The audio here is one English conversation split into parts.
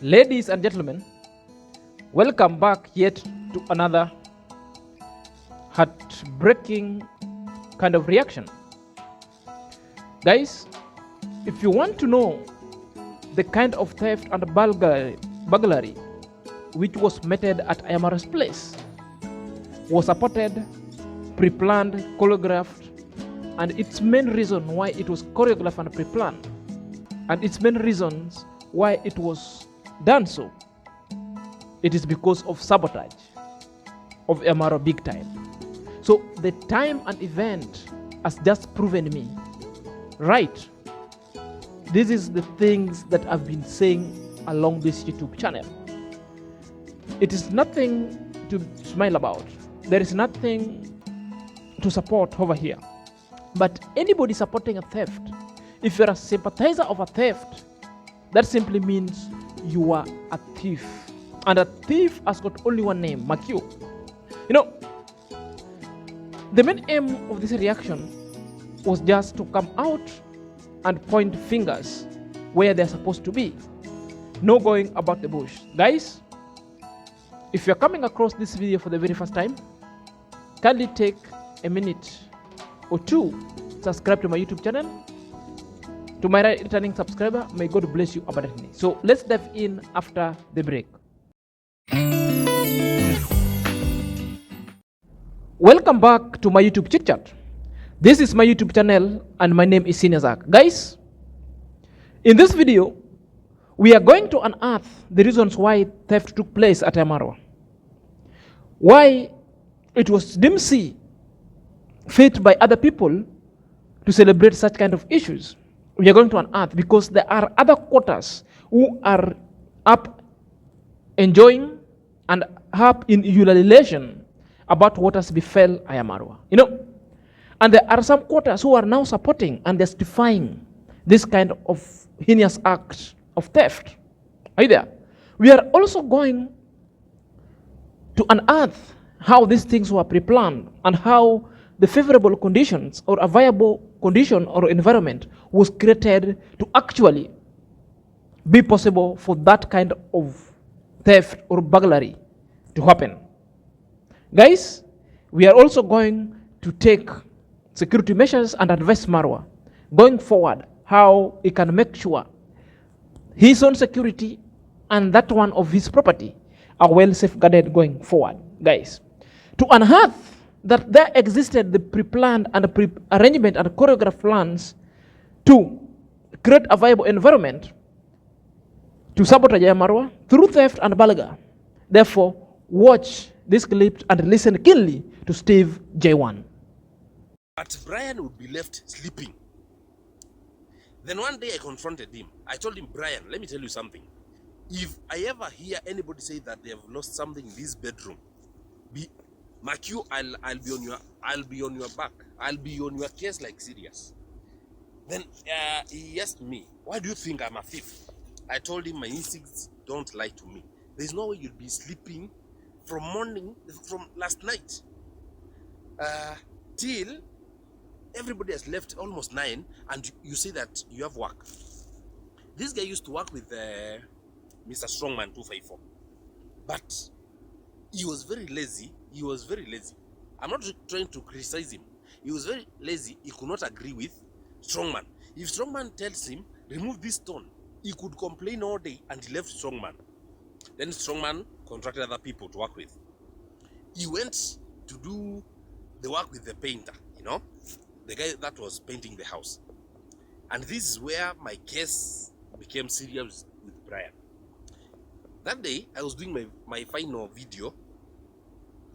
Ladies and gentlemen, welcome back yet to another heartbreaking kind of reaction. Guys, if you want to know the kind of theft and burglary which was meted at Ayamara's place, was supported, pre-planned, choreographed, and its main reason why it was choreographed and pre-planned, and its main reasons why it was done so, it is because of sabotage of Amaro big time. So the time and event has just proven me right. This is the things that I've been saying along this YouTube channel. It is nothing to smile about. There is nothing to support over here. But anybody supporting a theft, if you're a sympathizer of a theft, that simply means you are a thief. And a thief has got only one name, Makio. You know, the main aim of this reaction was just to come out and point fingers where they're supposed to be. No going about the bush. Guys, if you're coming across this video for the very first time, kindly take a minute or two, subscribe to my YouTube channel. To my returning subscriber, may God bless you abundantly. So let's dive in after the break. Welcome back to my YouTube chit chat. This is my YouTube channel and my name is SnrZack. Guys, in this video, we are going to unearth the reasons why theft took place at Marwa. Why it was deemed fit by other people to celebrate such kind of issues. We are going to unearth because there are other quarters who are up enjoying and up in ululation about what has befell Marwa. You know, and there are some quarters who are now supporting and justifying this kind of heinous act of theft. Are you there? We are also going to unearth how these things were pre-planned and how the favorable conditions or a viable condition or environment was created to actually be possible for that kind of theft or burglary to happen. Guys, we are also going to take security measures and advise Marwa going forward how he can make sure his own security and that one of his property are well safeguarded going forward. Guys, to unearth that there existed the pre-planned and pre-arrangement and choreographed plans to create a viable environment to sabotage Marwa through theft and burglary. Therefore, watch this clip and listen keenly to Steve J1. But Brian would be left sleeping. Then one day I confronted him. I told him, Brian, let me tell you something. If I ever hear anybody say that they have lost something in this bedroom, mark you, I'll be on your back. I'll be on your case like serious. Then he asked me, why do you think I'm a thief? I told him my instincts don't lie to me. There's no way you'll be sleeping from last night till everybody has left almost 9 and you say that you have work. This guy used to work with Mr. Strongman 254, but he was very lazy. I'm not trying to criticize him. He was very lazy. He could not agree with Strongman. If Strongman tells him, remove this stone, he could complain all day and he left Strongman. Then Strongman contracted other people to work with. He went to do the work with the painter, you know, the guy that was painting the house. And this is where my case became serious with Brian. That day, I was doing my final video.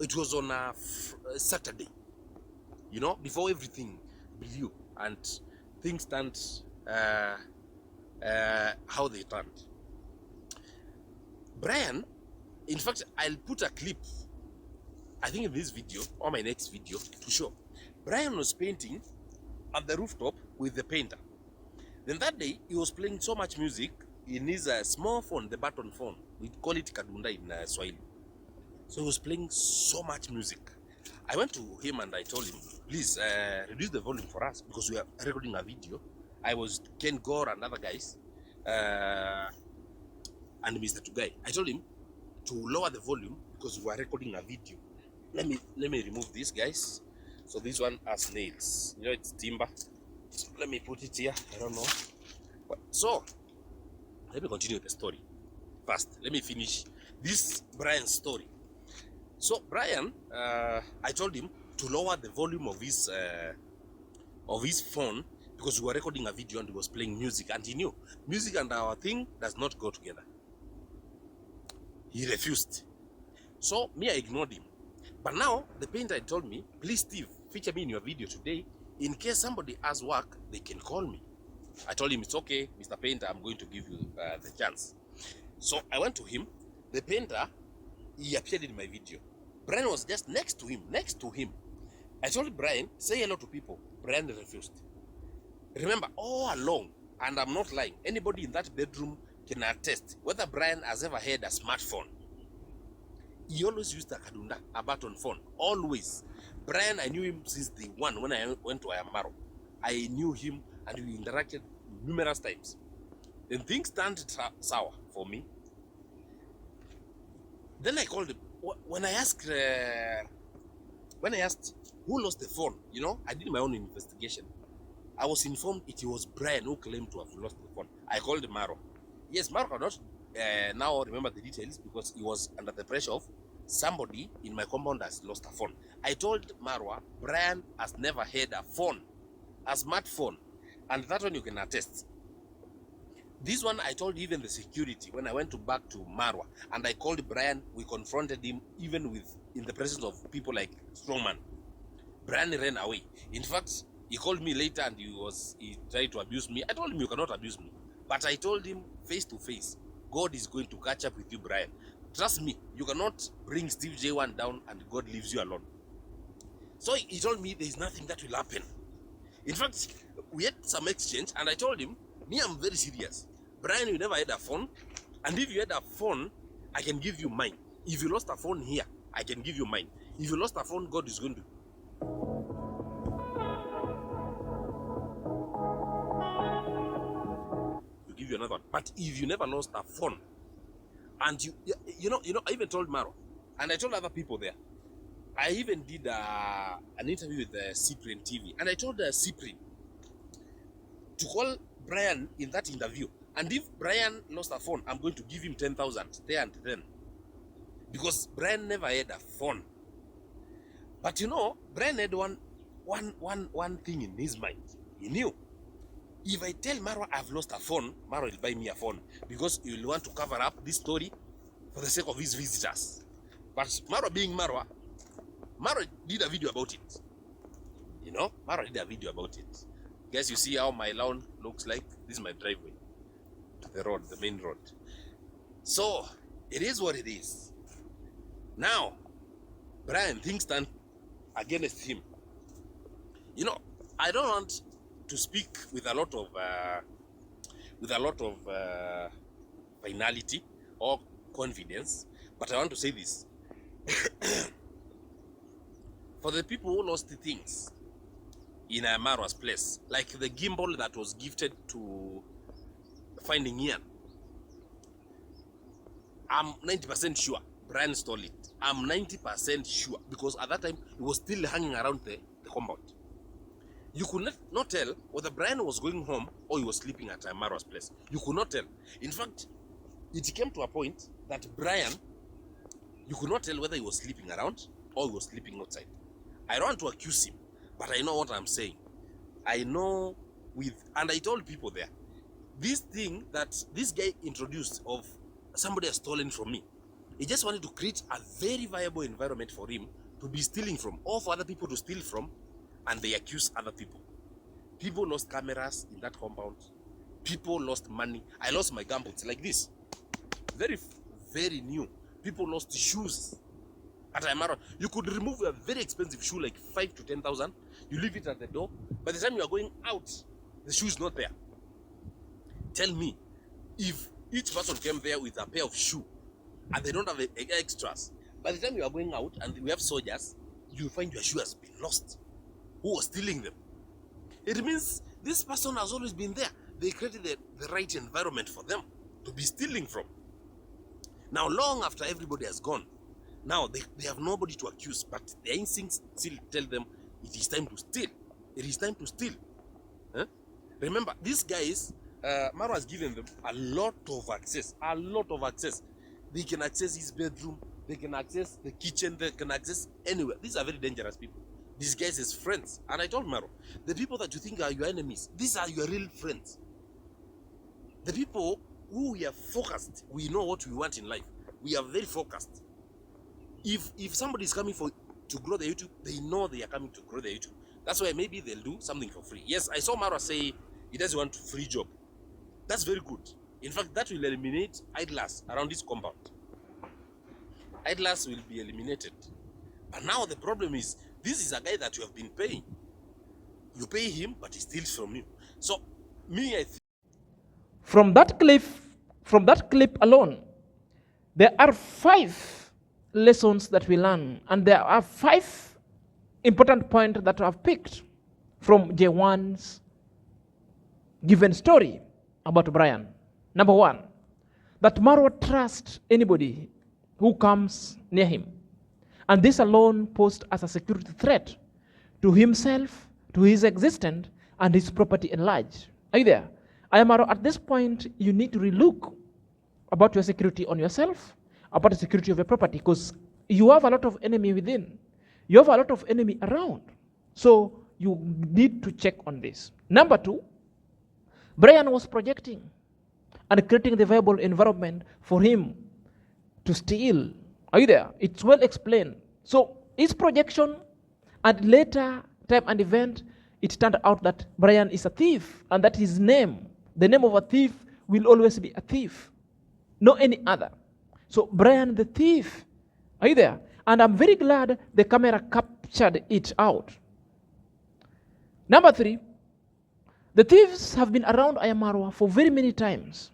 It was on a Saturday, you know, before everything blew and things turned how they turned. Brian, in fact, I'll put a clip, I think in this video or my next video to show. Brian was painting at the rooftop with the painter. Then that day, he was playing so much music in his small phone, the button phone. We call it Kadunda in Swahili. So he was playing so much music. I went to him and I told him, please reduce the volume for us because we are recording a video. I was Ken Gore and other guys. and Mr. Tugai. I told him to lower the volume because we are recording a video. Let me remove this, guys. So this one has nails. You know, it's timber. So let me put it here. I don't know. So let me continue the story first. Let me finish this Brian's story. So Brian, I told him to lower the volume of his phone because we were recording a video and he was playing music, and he knew music and our thing does not go together. He refused. So me, I ignored him. But now the painter told me, please Steve, feature me in your video today. In case somebody has work, they can call me. I told him, it's okay, Mr. Painter, I'm going to give you the chance. So I went to him. The painter, he appeared in my video. Brian was just next to him. I told Brian, say hello to people. Brian refused. Remember, all along, and I'm not lying, anybody in that bedroom can attest whether Brian has ever had a smartphone. He always used a kadunda, a button phone, always. Brian, I knew him since the one when I went to A.M QAROL. I knew him and we interacted numerous times. Then things turned sour for me. Then I called him. When I asked who lost the phone, you know, I did my own investigation. I was informed it was Brian who claimed to have lost the phone. I called Marwa. Yes, Marwa cannot now remember the details because he was under the pressure of somebody in my compound has lost a phone. I told Marwa, Brian has never had a phone, a smartphone, and that one you can attest. This one I told even the security when I went back to Marwa, and I called Brian. We confronted him even in the presence of people like Strongman. Brian ran away. In fact, he called me later and he tried to abuse me. I told him you cannot abuse me, but I told him face to face, God is going to catch up with you, Brian. Trust me, you cannot bring Steve J1 down and God leaves you alone. So he told me there is nothing that will happen. In fact, we had some exchange and I told him, me, I'm very serious. Brian, you never had a phone, and if you had a phone, I can give you mine. If you lost a phone here, I can give you mine. If you lost a phone, God is going to give you another one. But if you never lost a phone, and you know, I even told Marwa, and I told other people there. I even did an interview with Cyprian TV, and I told Cyprian to call Brian in that interview. And if Brian lost a phone, I'm going to give him 10,000 there and then. Because Brian never had a phone. But you know, Brian had one thing in his mind. He knew, if I tell Marwa I've lost a phone, Marwa will buy me a phone. Because he will want to cover up this story for the sake of his visitors. But Marwa being Marwa did a video about it. You know, Marwa did a video about it. Guys, you see how my lawn looks like? This is my driveway to the road, the main road. So, it is what it is. Now, Brian, things stand against him. You know, I don't want to speak with a lot of finality or confidence, but I want to say this. For the people who lost the things in Marwa's place, like the gimbal that was gifted to Finding Ian, I'm 90% sure Brian stole it. I'm 90% sure because at that time it was still hanging around the compound. You could not tell whether Brian was going home or he was sleeping at Marwa's place. You could not tell. In fact, it came to a point that Brian, you could not tell whether he was sleeping around or he was sleeping outside. I don't want to accuse him, but I know what I'm saying. I know and I told people there, this thing that this guy introduced of somebody has stolen from me, he just wanted to create a very viable environment for him to be stealing from, or for other people to steal from, and they accuse other people. People lost cameras in that compound. People lost money. I lost my gumboots like this. Very, very new. People lost shoes. At Marwa, you could remove a very expensive shoe like 5 to 10,000. You leave it at the door. By the time you are going out, the shoe is not there. Tell me, if each person came there with a pair of shoes and they don't have extras, by the time you are going out and we have soldiers, you find your shoe has been lost. Who was stealing them? It means this person has always been there. They created the right environment for them to be stealing from. Now, long after everybody has gone, now they have nobody to accuse, but their instincts still tell them it is time to steal. It is time to steal. Huh? Remember, these guys, Marwa has given them a lot of access. A lot of access. They can access his bedroom. They can access the kitchen. They can access anywhere. These are very dangerous people. These guys as friends. And I told Marwa, the people that you think are your enemies, these are your real friends. The people who we are focused, we know what we want in life. We are very focused. If somebody is coming to grow the YouTube, they know they are coming to grow the YouTube. That's why maybe they'll do something for free. Yes, I saw Marwa say he doesn't want a free job. That's very good. In fact, that will eliminate idlers around this compound. Idlers will be eliminated. But now the problem is, this is a guy that you have been paying. You pay him, but he steals from you. So, me, I think from that clip alone, there are 5 lessons that we learn, and there are 5 important points that I've picked from J1's given story about Brian. Number 1, that Marwa trusts anybody who comes near him. And this alone posed as a security threat to himself, to his existence, and his property at large. Are you there? I am Marwa. At this point, you need to relook about your security on yourself, about the security of your property, because you have a lot of enemy within. You have a lot of enemy around. So you need to check on this. Number 2, Brian was projecting and creating the viable environment for him to steal. Are you there? It's well explained. So his projection at later time and event, it turned out that Brian is a thief, and that his name, the name of a thief, will always be a thief, no any other. So Brian the thief. Are you there? And I'm very glad the camera captured it out. Number 3, the thieves have been around I Am Marwa for very many times.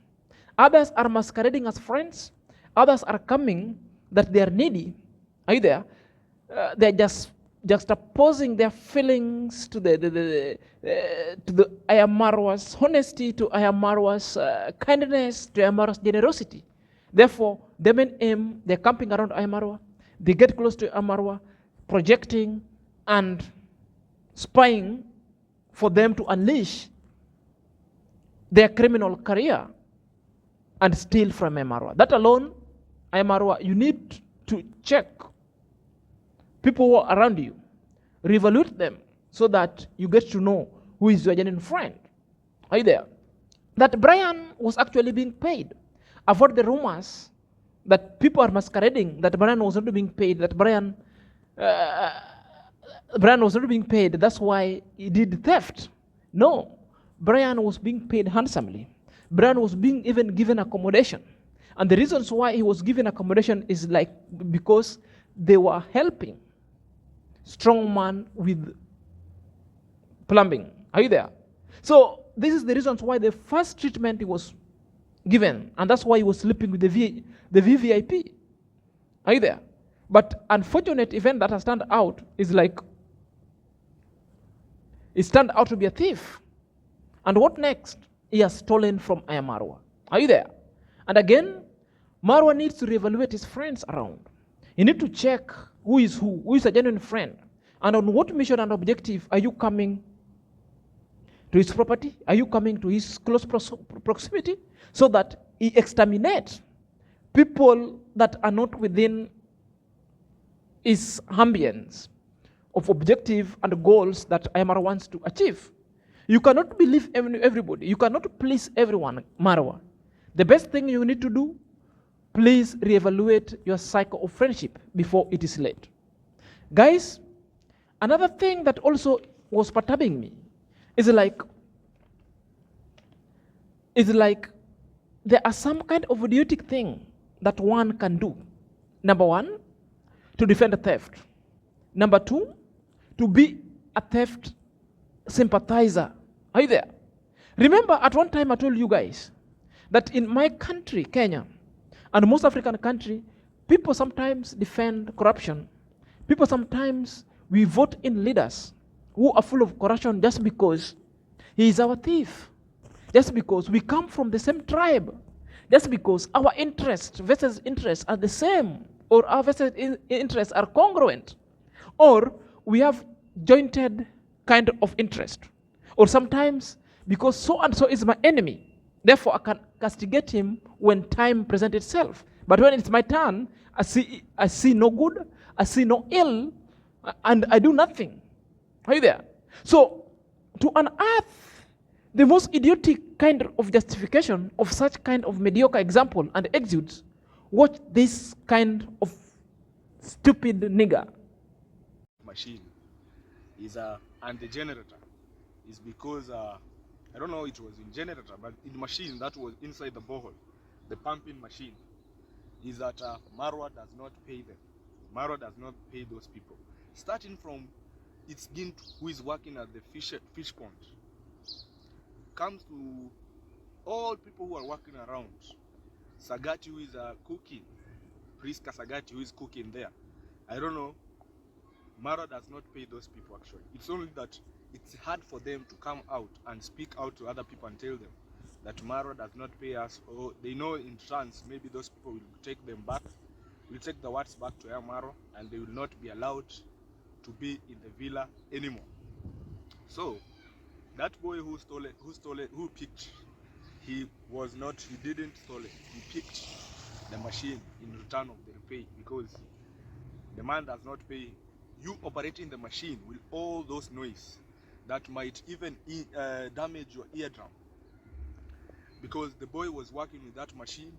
Others are masquerading as friends. Others are coming that they are needy. Are you there? They're just opposing their feelings to the I Am Marwa's honesty, to I Am Marwa's kindness, to I Am Marwa's generosity. Therefore, the main aim, they're camping around I Am Marwa. They get close to I Am Marwa, projecting and spying for them to unleash their criminal career and steal from I Am Marwa. That alone, I Am Marwa, you need to check people who are around you, reevaluate them so that you get to know who is your genuine friend. Are you there? That Brian was actually being paid. Avoid the rumors that people are masquerading, that Brian was not being paid, that Brian was not being paid, that's why he did theft. No, Brian was being paid handsomely. Brian was being even given accommodation. And the reasons why he was given accommodation is like because they were helping strong man with plumbing. Are you there? So this is the reasons why the first treatment he was given, and that's why he was sleeping with the VVIP. Are you there? But unfortunate event that has turned out is like, it's turned out to be a thief. And what next? He has stolen from I Am Marwa. Are you there? And again, Marwa needs to reevaluate his friends around. You need to check who is a genuine friend, and on what mission and objective are you coming to his property? Are you coming to his close proximity? So that he exterminates people that are not within his ambience of objective and goals that I Am Marwa wants to achieve. You cannot believe everybody. You cannot please everyone, Marwa. The best thing you need to do, please reevaluate your cycle of friendship before it is late. Guys, another thing that also was perturbing me is like there are some kind of idiotic thing that one can do. Number 1, to defend a theft. Number 2, to be a theft sympathizer. Are you there? Remember, at one time I told you guys that in my country, Kenya, and most African country, people sometimes defend corruption. People sometimes, we vote in leaders who are full of corruption just because he is our thief. Just because we come from the same tribe. just because our interest versus interests are the same, or our versus interests are congruent, or we have jointed kind of interest, or sometimes because so and so is my enemy, therefore I can castigate him when time presents itself. But when it's my turn, I see no good, I see no ill, and I do nothing. Are you there? So to unearth the most idiotic kind of justification of such kind of mediocre example and exudes, watch this kind of stupid nigger. Machine is and the generator is because I don't know, it was in generator, but in the machine that was inside the borehole, the pumping machine, is that Marwa does not pay them. Marwa does not pay those people. Starting from itsnasto, who is working at the fish pond, comes to all people who are working around. Sagati, who is cooking, Priska Sagati, who is cooking there. I don't know. Marwa does not pay those people actually. It's only that it's hard for them to come out and speak out to other people and tell them that Marwa does not pay us, or they know in trance maybe those people will take them back, will take the words back to Marwa, and they will not be allowed to be in the villa anymore. So that boy who picked, he didn't steal it. He picked the machine in return of the repay, because the man does not pay. You operating the machine with all those noise that might even damage your eardrum, because the boy was working with that machine,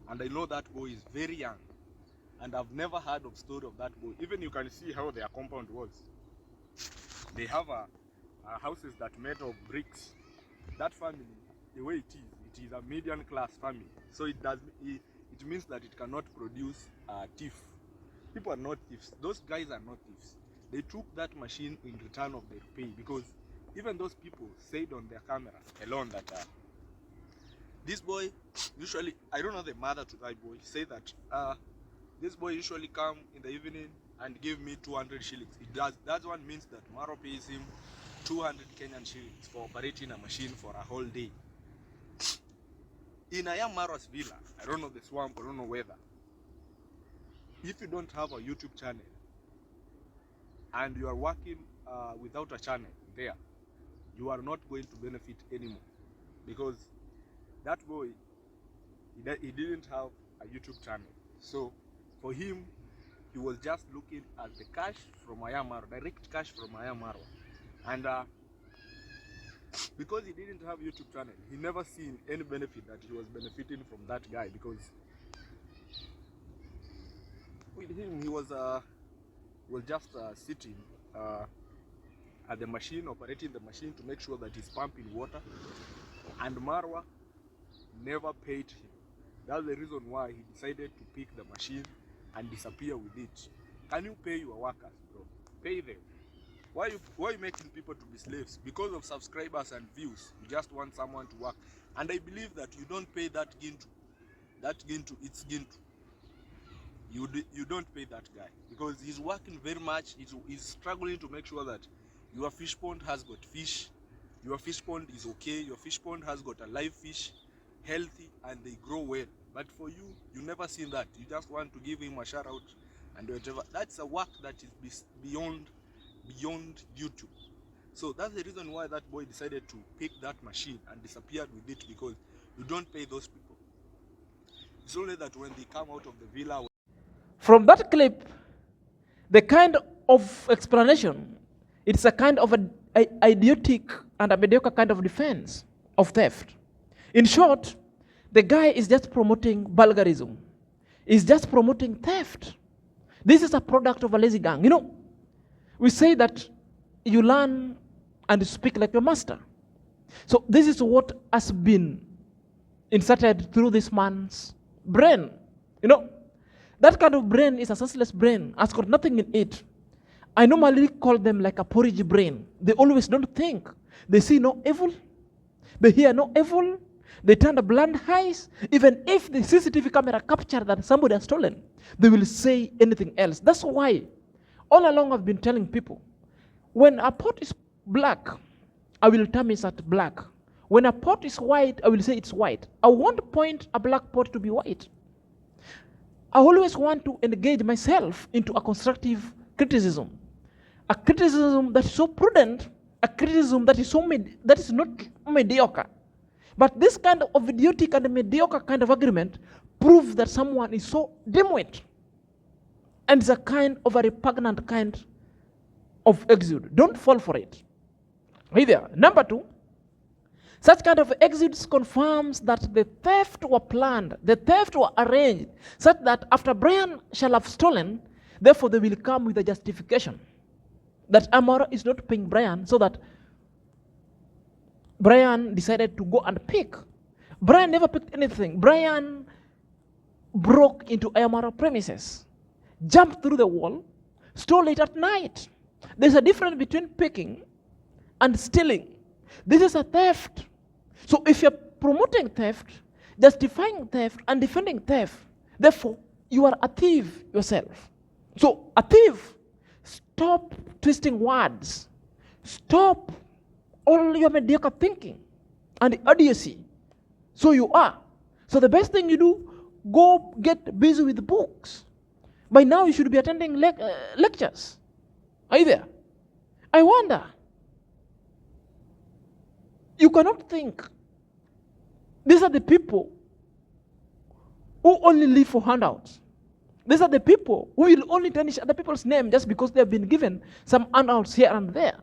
and I know that boy is very young, and I've never heard of story of that boy. Even you can see how their compound was. They have houses that made of bricks. That family, the way it is a median class family. So it means that it cannot produce thief. People are not thieves. Those guys are not thieves. They took that machine in return of their pay, because even those people said on their camera alone that this boy usually, I don't know the mother to that boy, say that this boy usually come in the evening and give me 200 shillings. That one means that Marwa pays him 200 Kenyan shillings for operating a machine for a whole day. In Marwa's villa, I don't know the swamp, I don't know whether, if you don't have a YouTube channel and you are working without a channel there, you are not going to benefit anymore, because that boy, he didn't have a YouTube channel. So for him, he was just looking at the cash from Marwa, direct cash from Marwa. And because he didn't have YouTube channel, he never seen any benefit that he was benefiting from that guy, because with him, he was just sitting at the machine, operating the machine to make sure that he's pumping water, and Marwa never paid him. That's the reason why he decided to pick the machine and disappear with it. Can you pay your workers, bro? Pay them. Why are you making people to be slaves? Because of subscribers and views, you just want someone to work. And I believe that you don't pay that gintu. It's gintu. You don't pay that guy, because he's working very much. He's struggling to make sure that your fish pond has got fish, your fish pond is okay, your fish pond has got a live fish, healthy, and they grow well. But for you, you never seen that. You just want to give him a shout out and whatever. That's a work that is beyond YouTube. So that's the reason why that boy decided to pick that machine and disappeared with it, because you don't pay those people. It's only that when they come out of the villa. From that clip, the kind of explanation, it's a kind of an idiotic and a mediocre kind of defense of theft. In short, the guy is just promoting vulgarism. He's just promoting theft. This is a product of a lazy gang. You know, we say that you learn and speak like your master. So this is what has been inserted through this man's brain. You know, that kind of brain is a senseless brain, has got nothing in it. I normally call them like a porridge brain. They always don't think. They see no evil. They hear no evil. They turn a blind eyes. Even if the CCTV camera capture that somebody has stolen, they will say anything else. That's why all along I've been telling people, when a pot is black, I will term it as black. When a pot is white, I will say it's white. I won't point a black pot to be white. I always want to engage myself into a constructive criticism. A criticism that is so prudent, a criticism that is that is not mediocre. But this kind of idiotic and mediocre kind of argument proves that someone is so dim-witted and is a kind of a repugnant kind of exude. Don't fall for it. Either. Number two, such kind of exudes confirms that the theft were planned, the theft were arranged, such that after Brian shall have stolen, therefore they will come with a justification that Amara is not paying Brian, so that Brian decided to go and pick. Brian never picked anything. Brian broke into Amara premises, jumped through the wall, stole it at night. There's a difference between picking and stealing. This is a theft. So if you're promoting theft, justifying theft, and defending theft, therefore you are a thief yourself. So a thief, stop twisting words. Stop all your mediocre thinking and idiocy. So you are. So the best thing you do, go get busy with books. By now you should be attending lectures. Are you there? I wonder. You cannot think. These are the people who only live for handouts. These are the people who will only tarnish other people's name just because they have been given some handouts here and there.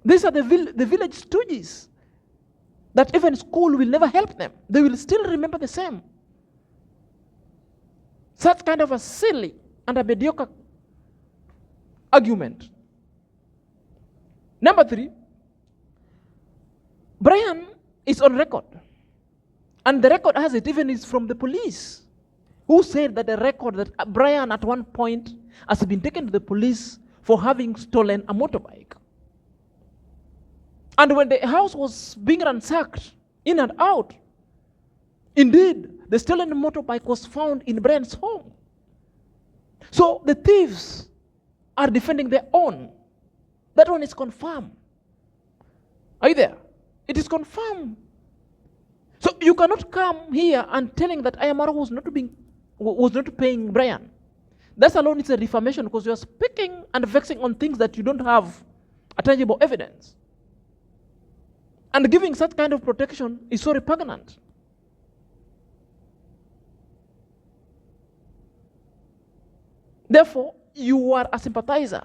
These are the village stooges that even school will never help them. They will still remember the same. Such kind of a silly and a mediocre argument. Number three, Brian is on record. And the record has it, even is from the police, who said that the record that Brian at one point has been taken to the police for having stolen a motorbike. And when the house was being ransacked in and out, indeed, the stolen motorbike was found in Brian's home. So the thieves are defending their own. That one is confirmed. Are you there? It is confirmed. So you cannot come here and telling that I am was not paying Brian. That alone is a defamation, because you are speaking and vexing on things that you don't have a tangible evidence. And giving such kind of protection is so repugnant. Therefore, you are a sympathizer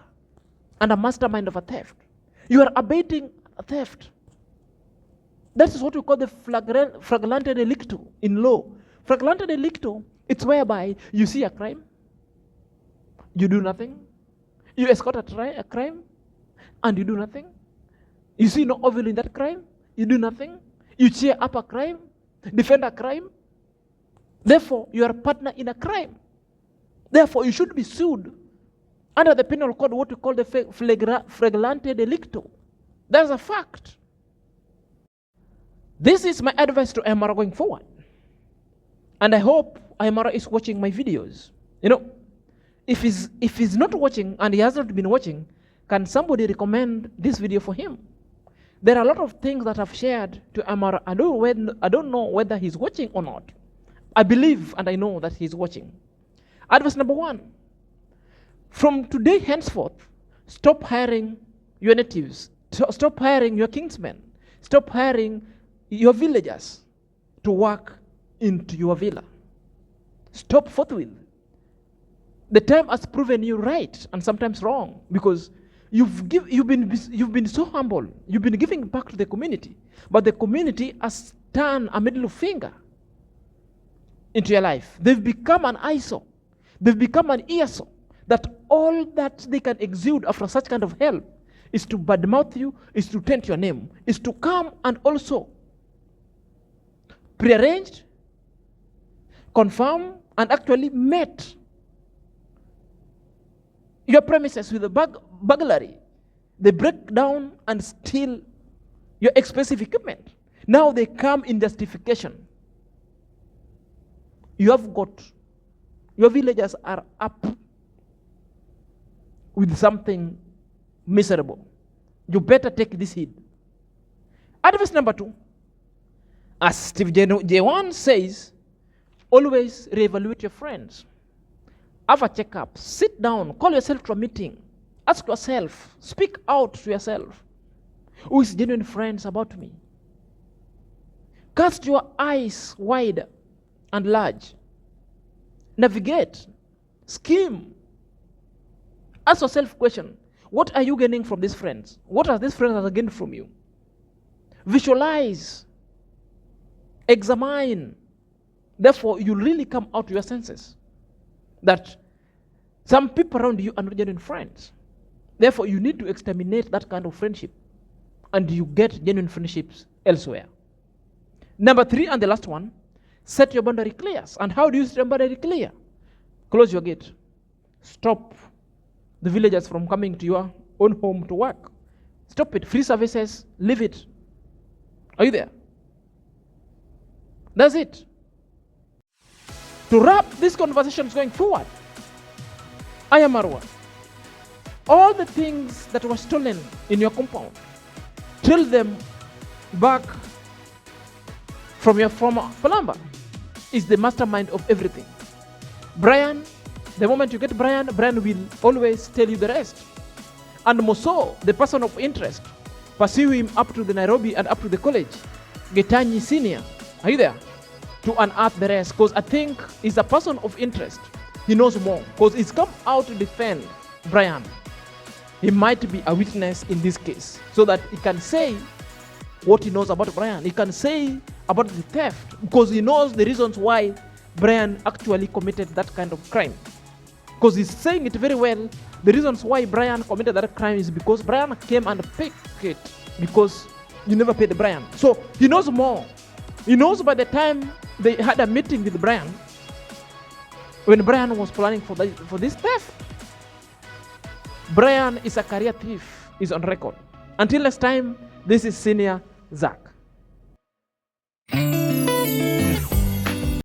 and a mastermind of a theft. You are abating a theft. That is what we call the flagrante delicto in law. Flagrante delicto, it's whereby you see a crime, you do nothing. You escort a crime, and you do nothing. You see no evil in that crime, you do nothing. You cheer up a crime, defend a crime. Therefore, you are a partner in a crime. Therefore, you should be sued under the penal code, what we call the flagrante delicto. That's a fact. This is my advice to Amara going forward. And I hope Amara is watching my videos. You know, if he's not watching and he hasn't been watching, can somebody recommend this video for him? There are a lot of things that I've shared to Amara. I don't know whether he's watching or not. I believe and I know that he's watching. Advice number one, from today henceforth, stop hiring your natives. Stop hiring your kinsmen. Stop hiring your villagers to work into your villa. Stop forthwith. The time has proven you right and sometimes wrong, because you've been so humble. You've been giving back to the community, but the community has turned a middle finger into your life. They've become an eyesore. They've become an earsore, that all that they can exude after such kind of help is to badmouth you, is to taint your name, is to come and also prearranged, confirm, and actually met your premises with a burglary. They break down and steal your expensive equipment. Now they come in justification. You have got, your villagers are up with something miserable. You better take this heed. Advice number 2. As Steve J1 says, always reevaluate your friends. Have a checkup. Sit down. Call yourself to a meeting. Ask yourself. Speak out to yourself. Who is genuine friends about me? Cast your eyes wide and large. Navigate. Scheme. Ask yourself question. What are you gaining from these friends? What are these friends gained from you? Visualize. Examine. Therefore, you really come out to your senses that some people around you are not genuine friends. Therefore, you need to exterminate that kind of friendship, and you get genuine friendships elsewhere. Number 3, and the last one, set your boundary clear. And how do you set your boundary clear? Close your gate. Stop the villagers from coming to your own home to work. Stop it. Free services, leave it. Are you there? That's it. To wrap these conversations going forward, I am Marwa. All the things that were stolen in your compound, tell them back from your former plumber. Is the mastermind of everything. Brian, the moment you get Brian will always tell you the rest. And more so, the person of interest, pursue him up to the Nairobi and up to the college. Getanyi Senior, are you there? To unearth the rest, because I think he's a person of interest. He knows more, because he's come out to defend Brian. He might be a witness in this case, so that he can say what he knows about Brian. He can say about the theft, because he knows the reasons why Brian actually committed that kind of crime. Because he's saying it very well. The reasons why Brian committed that crime is because Brian came and picked it, because you never paid Brian. So he knows more. He knows by the time they had a meeting with Brian, when Brian was planning for this theft. Brian is a career thief, is on record. Until next time, this is SnrZack.